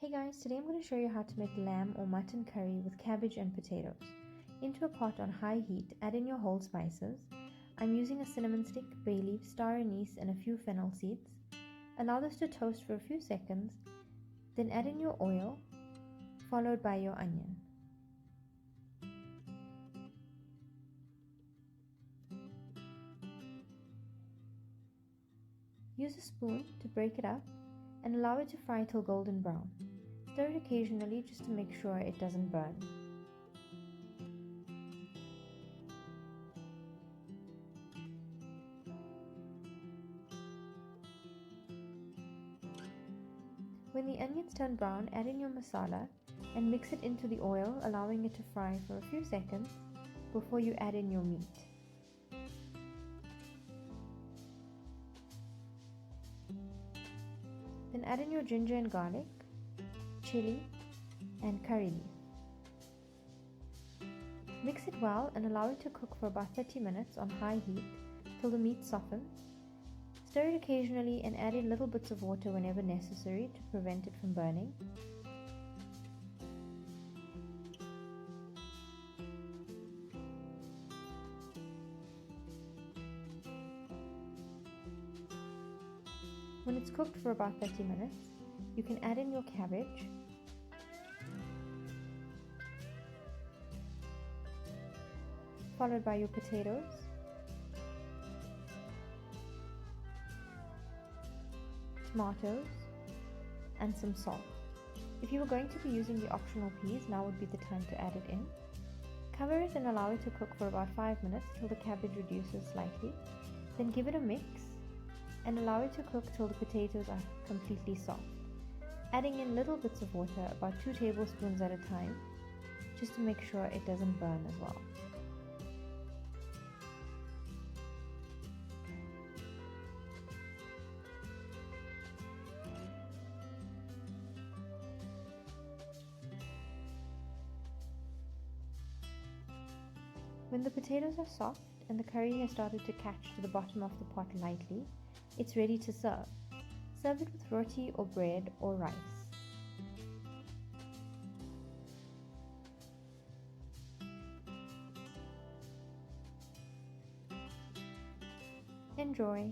Hey guys, today I'm going to show you how to make lamb or mutton curry with cabbage and potatoes. Into a pot on high heat, add in your whole spices. I'm using a cinnamon stick, bay leaf, star anise and a few fennel seeds. Allow this to toast for a few seconds, then add in your oil, followed by your onion. Use a spoon to break it up and allow it to fry till golden brown. Stir it occasionally just to make sure it doesn't burn. When the onions turn brown, add in your masala and mix it into the oil, allowing it to fry for a few seconds before you add in your meat. Then add in your ginger and garlic, chili, and curry leaf. Mix it well and allow it to cook for about 30 minutes on high heat till the meat softens. Stir it occasionally and add in little bits of water whenever necessary to prevent it from burning. When it's cooked for about 30 minutes, you can add in your cabbage, followed by your potatoes, tomatoes, and some salt. If you were going to be using the optional peas, now would be the time to add it in. Cover it and allow it to cook for about 5 minutes till the cabbage reduces slightly. Then give it a mix and allow it to cook till the potatoes are completely soft. Adding in little bits of water, about 2 tablespoons at a time, just to make sure it doesn't burn as well. When the potatoes are soft and the curry has started to catch to the bottom of the pot lightly, it's ready to serve. Serve it with roti or bread or rice. Enjoy!